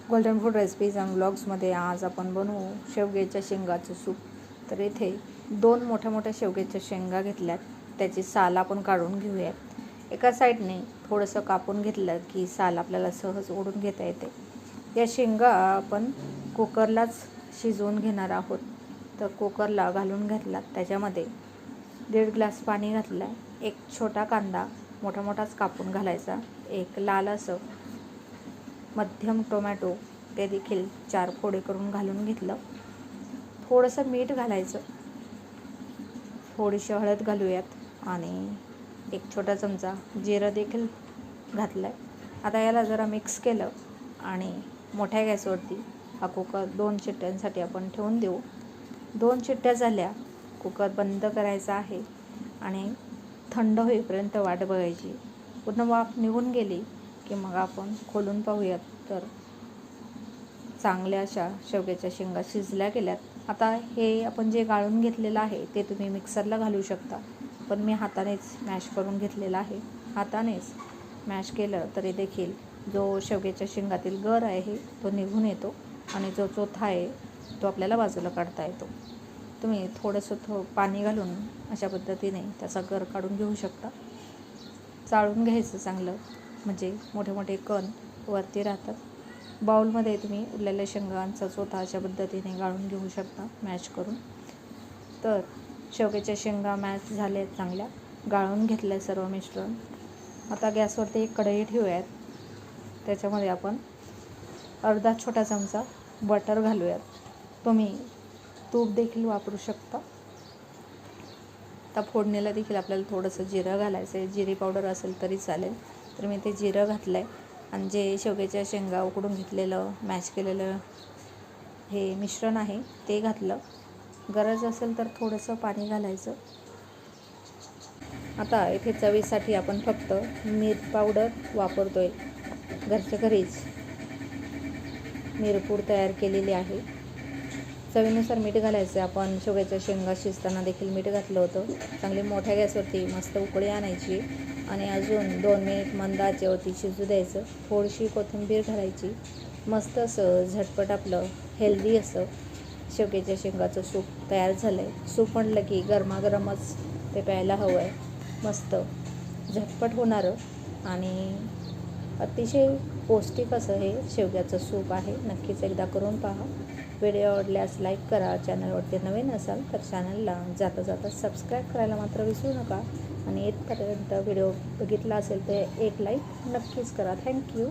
Golden food recipes and ब्लॉग्समध्ये आज आपण बनवू शेवग्याच्या शेंगाचं सूप. तर इथे 2 मोठ्या शेवग्याच्या शेंगा घेतल्यात. त्याची साल आपण काढून घेऊयात. एका साईडने थोडंसं कापून घेतलं की साल आपल्याला सहज ओढून घेता येते. या शेंगा आपण कुकरलाच शिजवून घेणार आहोत. तर कुकरला घालून घेतला, त्याच्यामध्ये 1.5 ग्लास पाणी घातलं. एक छोटा कांदा मोठाच कापून घालायचा. एक लाल असं मध्यम टोमॅटो ते देखील 4 फोडे करून घालून घेतलं. थोडंसं मीठ घालायचं, थोडीशी हळद घालूयात आणि एक छोटा चमचा जिरं देखील घातलं आहे. आता याला जरा मिक्स केलं आणि मोठ्या गॅसवरती हा कुकर 2 शिट्ट्यांसाठी आपण ठेवून देऊ. 2 शिट्ट्या झाल्या, कुकर बंद करायचा आहे आणि थंड होईपर्यंत वाट बघायची. पूर्ण वाफ निघून गेली की मग आपण खोलून पाहूयात. तर चांगल्या अशा शेवग्याच्या शेंगा शिजल्या गेल्यात. आता हे आपण जे गाळून घेतलेलं आहे ते तुम्ही मिक्सरला घालू शकता, पण मी हातानेच मॅश करून घेतलेलं आहे. हातानेच मॅश केलं तरी देखील जो शेवग्याच्या शेंगातील गर आहे तो निघून येतो आणि जो चोथा आहे तो आपल्याला बाजूला काढता येतो. तुम्ही थोडंसं पाणी घालून अशा पद्धतीने त्याचा गर काढून घेऊ शकता. चाळून घ्यायचं चांगलं, म्हणजे मोठे कण वरती राहतात. बाउलमध्ये तुम्ही उरलेल्या शेंगांचा चोथा अशा पद्धतीने गाळून घेऊ शकता मॅश करून. तर शेवग्याच्या शेंगा मॅश झाल्या, चांगल्या गाळून घेतलं सर्व मिश्रण. आता गॅसवरती एक कढई ठेवूयात. त्याच्यामध्ये आपण अर्धा छोटा चमचा बटर घालूयात. तुम्ही तूप देखील वापरू शकता. आता फोडणीला देखील आपल्याला थोडंसं जिरं घालायचं आहे. जिरी पावडर असेल तरी चालेल. तर मी ते जिरं घातलं आहे आणि जे शेवग्याच्या शेंगा उकडून घेतलेलं मॅश केलेलं हे मिश्रण आहे ते घातलं. गरज असेल तर थोडंसं पाणी घालायचं. आता इथे चवीसाठी आपण फक्त मीठ पावडर वापरतो आहे. घरच्या घरीच मिरपूड तयार केलेली आहे. चवीनुसार मीठ घालायचं. आपण शेवग्याच्या शेंगा शिजताना देखील मीठ घातलं होतं. चांगली मोठ्या गॅसवरती मस्त उकळी आणायची आणि अजून 2 मिनिट मंद आचेवरती शिजू द्यायचं. थोडीशी कोथिंबीर घालायची. मस्त असं झटपट आपलं हेल्दी असं शेवग्याच्या शेंगाचं सूप तयार झालं आहे. सूप म्हणलं की गरमागरमच ते प्यायला हवं आहे. मस्त झटपट होणारं आणि अतिशय पौष्टिक असं हे शेवग्याचं सूप आहे. नक्कीच एकदा करून पहा. व्हिडिओ आवडल्यास लाईक करा. चॅनलवरती नवीन असाल तर चॅनलला जाता सबस्क्राईब करायला मात्र विसरू नका. आणि इथपर्यंत व्हिडिओ बघितला असेल तर एक लाईक नक्कीच करा. थँक्यू.